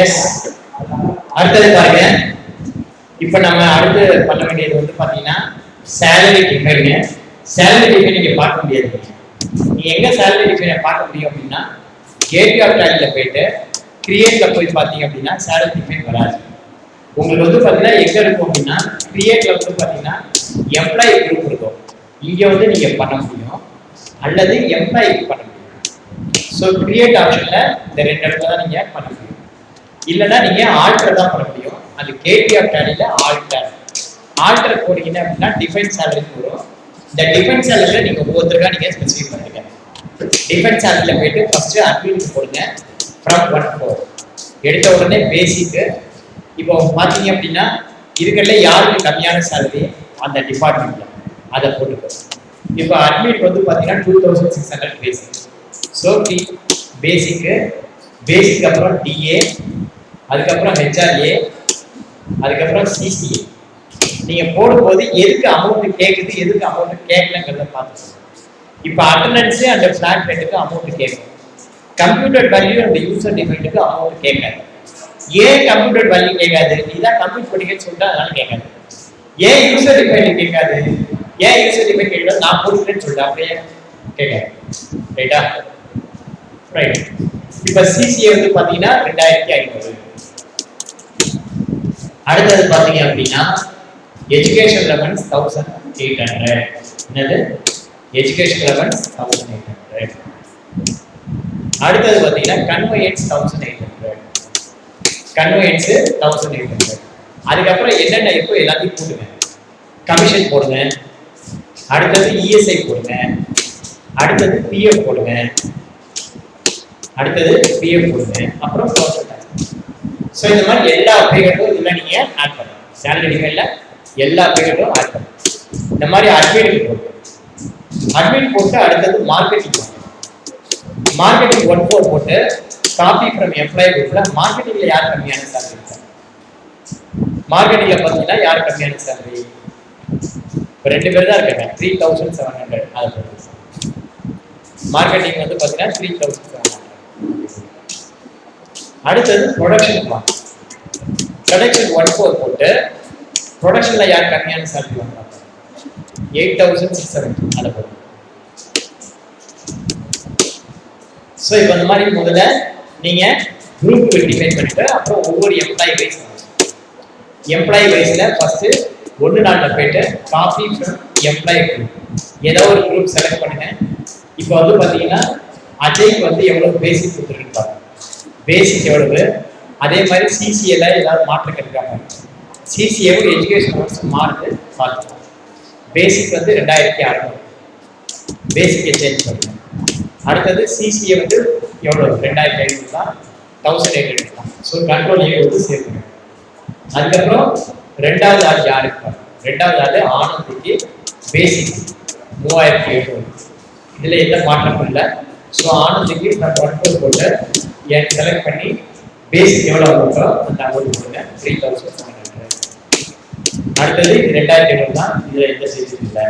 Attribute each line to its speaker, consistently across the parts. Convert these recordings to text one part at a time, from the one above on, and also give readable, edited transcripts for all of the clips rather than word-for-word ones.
Speaker 1: S. அடுத்தது பாருங்க. இப்ப நம்ம அடுத்து பண்ண வேண்டியது வந்து பாத்தீங்கன்னா சேலரி டிஃபைன். சேலரி டிஃபைன் நீங்க பார்க்க முடியாது. நீங்க எங்க சேலரி டிஃபைனை பார்க்க முடியும் அப்படின்னா கேட்வே ஆஃப் டேலில போயிட்டு கிரியேட்ல போய் பாத்தீங்க அப்படின்னா சேலரி டிஃபைன் வராது. உங்களுக்கு வந்து பாத்தீங்கன்னா எங்க இருக்கும் அப்படின்னா கிரியேட்ல வந்து பாத்தீங்கன்னா எம்ப்ளாயி குரூப் இருக்கும். இங்க வந்து நீங்க பண்ண முடியும் அல்லது எம்ப்ளாயிக்கு பண்ண முடியும். ஸோ கிரியேட் ஆப்ஷன்ல இந்த ரெண்டு இடத்துல தான் நீங்க பண்ண முடியும். இல்லைன்னா நீங்க ஆல்டர் தான் பண்ண முடியும். அது கேட்வே ஆஃப் டேலில ஆல்டர் போனீங்க அப்படின்னா டிஃபைன் சேலரி வரும். இந்த டிஃபைன் சேலரியில நீங்க ஒவ்வொருத்தருக்கா நீங்க ஸ்பெசிஃபை பண்ணுங்க. டிஃபைன் சேலரியில போயிட்டு ஃபர்ஸ்ட் அட்மினுக்கு போடுங்க. ஃப்ரம் 1 to 4 எடுத்த உடனே பேசிக். இப்போ பாத்தீங்க அப்படின்னா இதுக்கல்ல யாருக்கு கம்மியான சேலரி அந்த டிபார்ட்மெண்ட்ல அதை போட்டுக்கோ. இப்போ அட்மினுக்கு வந்து பாத்தீங்கன்னா 2600 பேசிக். ஸோ பேசிக் அப்புறம் டிஏ, அதுக்கப்புறம் ஹெச்ஆர்ஏ, அதுக்கப்புறம் சிசிஏ. நீங்க போடும்போது எதுக்கு அமௌண்ட் கேட்குது எதுக்கு அமௌண்ட் கேட்கலங்கிறத பார்த்துக்கணும். இப்போ அட்டெண்டன்ஸ் அண்ட் ஃபிளாட் ரேட்டுக்கு அமௌண்ட் கேட்கும். கம்ப்யூட்டர் வேல்யூ அண்ட் யூசர் டிஃபைனுக்கு அமௌண்ட் கேட்காது. ஏன் கம்ப்யூட்டர் வேல்யூ கேட்காது? நீதான் கம்ப்யூட் பண்ணிக்கன்னு சொல்லிட்டு அதனால கேட்காது. ஏன் யூசர் டிஃபைன் கேட்காது? ஏன் யூசர் டிஃபைன் கேட்காது? நான் போட்டுக்கிறேன்னு சொல்லிட்டு அப்படியே கேட்காது. ரைட்டா? ரைட். இப்போ சிசிஏ வந்து பாத்தீங்கன்னா 2500. அடுத்தது பாத்தீங்க அப்படின்னா எஜுகேஷன் லெவன்ஸ் 1800. என்னது? Education elevens 1800. அடுத்தது பாத்தீங்கன்னா கன்வெயன்ஸ் 1800. கன்வெயன்ஸ் 1800. அதுக்கப்புறம் என்னென்ன இருக்கோ எல்லாத்தையும் போடுங்க. கமிஷன் போடுங்க. அடுத்தது இஎஸ்ஐ போடுங்க. அடுத்தது பிஎஃப் போடுங்க. அப்புறம் சோஷியல் டாக்ஸ். ஸோ இந்த மாதிரி எல்லா அப்ளிகேட்டும் இதெல்லாம் நீங்க ஆட் பண்ணணும். சேலரி டிஃபைன்ல எல்லா அப்ளிகேட்டும் ஆட் பண்ணணும். இந்த மாதிரி அட்மிட் போட்டு அடுத்தது மார்க்கெட்டிங் 1/4 போட்டு காப்பி ஃப்ரம் எம்ப்ளாயி குரூப்ல மார்க்கெட்டிங்ல யார் கம்மியான சேலரி? மார்க்கெட்டிங்ல பாத்தீங்கன்னா யார் கம்மியான சேலரி? ரெண்டு பேர் தான் இருக்காங்க. 3700. அதை போட்டு மார்க்கெட்டிங் வந்து பாத்தீங்கன்னா 3700. அடுத்தது ப்ரொடக்ஷன் 1/4 போட்டு ப்ரொடக்ஷன்ல யார் கம்மியான சேலரி வாங்குறாங்க? 8670. அதை போட்டு. ஸோ இப்போ இந்த மாதிரி முதல்ல நீங்க குரூப் டிஃபைன் பண்ணிட்டு அப்புறம் ஒவ்வொரு எம்ப்ளாயி வைஸ்ல ஃபர்ஸ்ட் 1/4 போயிட்டு காப்பி ஃப்ரம் எம்ப்ளாயி குரூப் ஏதோ ஒரு குரூப் செலக்ட் பண்ணுங்க. இப்போ வந்து பாத்தீங்கன்னா அஜய்க்கு வந்து எவ்வளவு பேசிக் கொடுத்துருக்கு பாருங்க. பேசிக் எவ்வளவு? அதே மாதிரி சிசிஏல ஏதாவது மாற்றம் இருக்காங்க. சிசிஏவும் எஜுகேஷன் லெவன்ஸ் மாறுது பார்த்து. பேசிக் வந்து 2600. பேசிக்கை சேஞ்ச் பண்ணுங்க. அடுத்தது சிசிஏ வந்து எவ்வளவு? 2500 தான். 1800 தான். ஸோ கண்ட்ரோல் ஏ வந்து சேர்க்கணும். அதுக்கப்புறம் ரெண்டாவது ஆள் யாருக்கு? ரெண்டாவது ஆள் ஆனந்திக்கு பேசிக் 3700. இதுல எந்த மாற்றமும் இல்லை. ஸோ ஆனந்திக்கு நான் 1/4 போட்டு செலக்ட் பண்ணி பேசிக் எவ்வளவு போட்டோம் அந்த அமௌண்ட் போடுங்க. 3700. அடுத்தது இது 2500 தான். இதுல எந்த சேஞ்சும் இல்லை.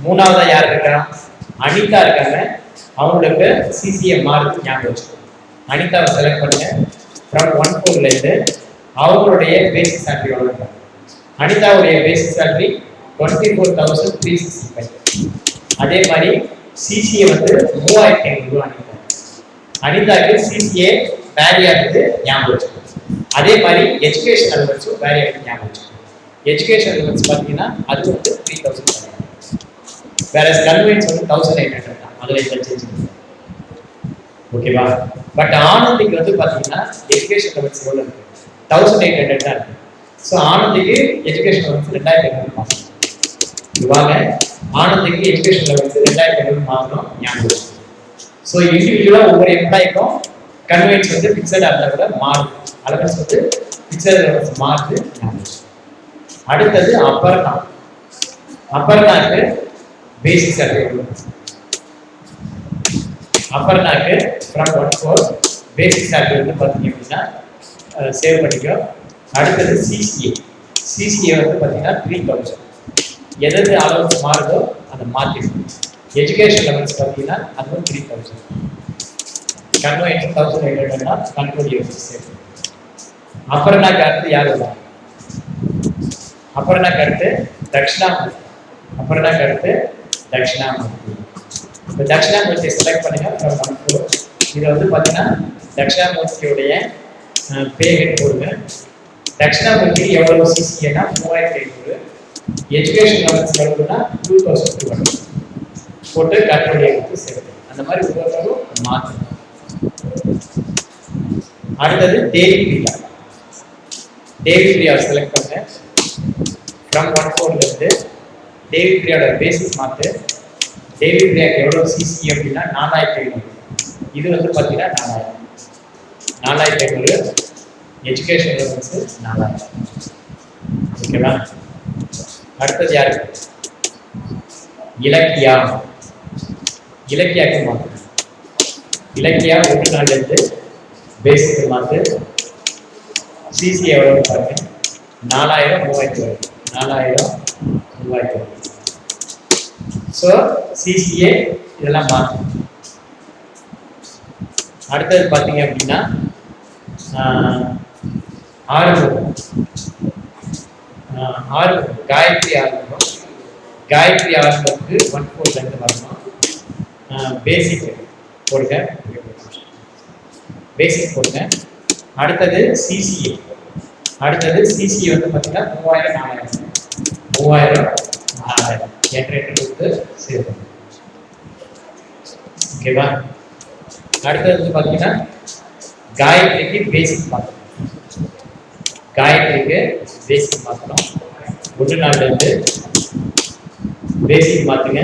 Speaker 1: மூணாவதா யார் இருக்கா? அனிதா இருக்காங்க. அவங்களுக்கு சிசிஏ மாறுது ஞாபகம் வச்சுக்கோங்க. அனிதாவை செலக்ட் பண்ணுங்க. ஃப்ரம் 1/4 இருந்து அவங்களுடைய பேசிக் சேலரி எவ்வளவு இருக்காங்க? அனிதாவுடைய பேசிக் சேலரி 24,365. அதே மாதிரி சிசிஏ வந்து 3500 அனிதா. அனிதாக்கு சிசிஏ வேரி ஆகுது ஞாபகம் வச்சுக்கோங்க. அதே மாதிரி எஜுகேஷன் அலவன்ஸும் வேரி ஆகுது ஞாபகம் வச்சுக்கோங்க. எஜுகேஷன் அலவன்ஸ் பார்த்தீங்கன்னா அது வந்து 3000. வேற கன்வென்ஸ் வந்து 1800 தான். அதுல எந்த சேஞ்ச் இல்லை. ஓகேவா? பட் ஆனந்திக்கு வந்து பாத்தீங்கன்னா எஜுகேஷன் லெவல்ஸ் எவ்வளவு இருக்கு? 1800 தான் இருக்கு. ஸோ ஆனந்திக்கு எஜுகேஷன் லெவல்ஸ் 2500 மாசம். வாங்க ஆனந்திக்கு எஜுகேஷன் லெவல்ஸ் 2500 மாசம் ஞாபகம். ஸோ இண்டிவிஜுவலா ஒவ்வொரு எம்ப்ளாய்க்கும் கன்வென்ஸ் வந்து பிக்சடா இருந்தா கூட மாறுது. அலவன்ஸ் வந்து பிக்சட் லெவல்ஸ் மாறுது ஞாபகம். அடுத்தது அப்பர்னாக்கு பேசிக் சேலரி எவ்வளவு? அப்பர்னாக்கு ஃப்ரம் 1/4 பேசிக் சேலரி வந்து பார்த்தீங்க அப்படின்னா சேவ் பண்ணிக்கோ. அடுத்தது சிசிஏ வந்து பார்த்தீங்கன்னா 3000. எதாவது அலவன்ஸ் மாறுதோ அதை மாற்றிடும். எஜுகேஷன் லெவல்ஸ் பார்த்தீங்கன்னா அதுவும் 3000. கன்வெர்ட் 1800 கண்ட்ரோல் யூஸ் சேர்த்து. அபர்ணாக்கு அடுத்து யார் வருவாங்க? அபர்ணாக்கு அடுத்து தட்சிணாமூர்த்தி. அபர்ணாக்கு அடுத்து தட்சிணாமூர்த்தி. இப்போ தட்சிணாமூர்த்தியை செலக்ட் பண்ணுங்க ஃப்ரம் 1 to 4. இது வந்து பார்த்தீங்கன்னா தட்சிணாமூர்த்தியுடைய பேர் போடுங்க. தட்சிணாமூர்த்தி எவ்வளவு சிசிஏனா 3500, எஜுகேஷன் லெவல்ஸ் எவ்வளவுனா 2200 போட்டு கண்ட்ரோல் எடுத்து சேர்த்து. அந்த மாதிரி ஒவ்வொருத்தரும் மாற்றணும். அடுத்தது தேவி பிரியா. தேவி பிரியா செலக்ட் பண்ணுங்க ஃப்ரம் 1 to 4 இருந்து. தேவி பிரியாவோட பேசிஸ் மாத்து. தேவி பிரியாக்கு எவ்வளவு சிசி அப்படின்னா 4500. இது வந்து பார்த்தீங்கன்னா 4500 எஜுகேஷன் லெவல்ஸ் 4000. ஓகேவா? அடுத்தது யாருக்கு? இலக்கியா. இலக்கியாக்கு மாத்து. இலக்கியா 1 நாள்ல இருந்து பேசிக் மாத்து. சிசி எவ்வளவு பாருங்க 4000 3000. 4000 3000. ஸோ சிசிஏ இதெல்லாம் மாற்றும். அடுத்தது பார்த்தீங்க அப்படின்னா ஆறுமுகம். காயத்ரி ஆறுமுகம். காயத்ரி ஆறுமுகத்துக்கு 1 4 2 வரணும். பேசிக் போடுங்க. பேசிக் போடுங்க. அடுத்தது சிசிஏ. அடுத்தது சிசிஏ வந்து பார்த்தீங்கன்னா 3000 4000 என்ட்ரி கொடுத்து சேர்க்கணும். ஓகேவா? அடுத்தது வந்து பார்த்தீங்கன்னா காயத்ரிக்கு பேசிக் மாற்றணும். காயத்ரிக்கு பேசிக் மாற்றணும். 1 நாள்ல இருந்து பேசிக் மாற்றுங்க.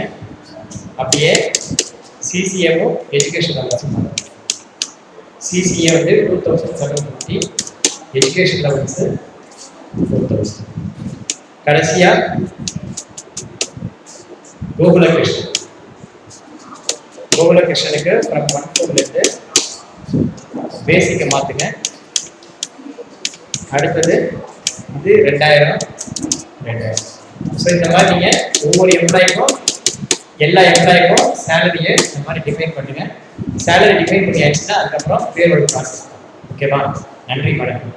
Speaker 1: அப்படியே சிசிஏவும் எஜுகேஷன் லெவல்ஸ் மாற்றணும். சிசிஏ வந்து 2750, எஜுகேஷன் லெவல்ஸ் 4000. கடைசியா கோகுலகிருஷ்ணன். கோகுலகிருஷ்ணனுக்கு ஃப்ரம் 1 to 4 இருந்து பேசிக்கை மாற்றுங்க. அடுத்தது இது 2000. ஸோ இந்த மாதிரி நீங்கள் ஒவ்வொரு எம்ப்ளாய்க்கும் எல்லா எம்ப்ளாய்க்கும் சேலரியை இந்த மாதிரி டிஃபைன் பண்ணுங்க. சேலரி டிஃபைன் பண்ணியாச்சுன்னா அதுக்கப்புறம் பேரோட ப்ராசஸ். ஓகேவா? நன்றி, வணக்கம்.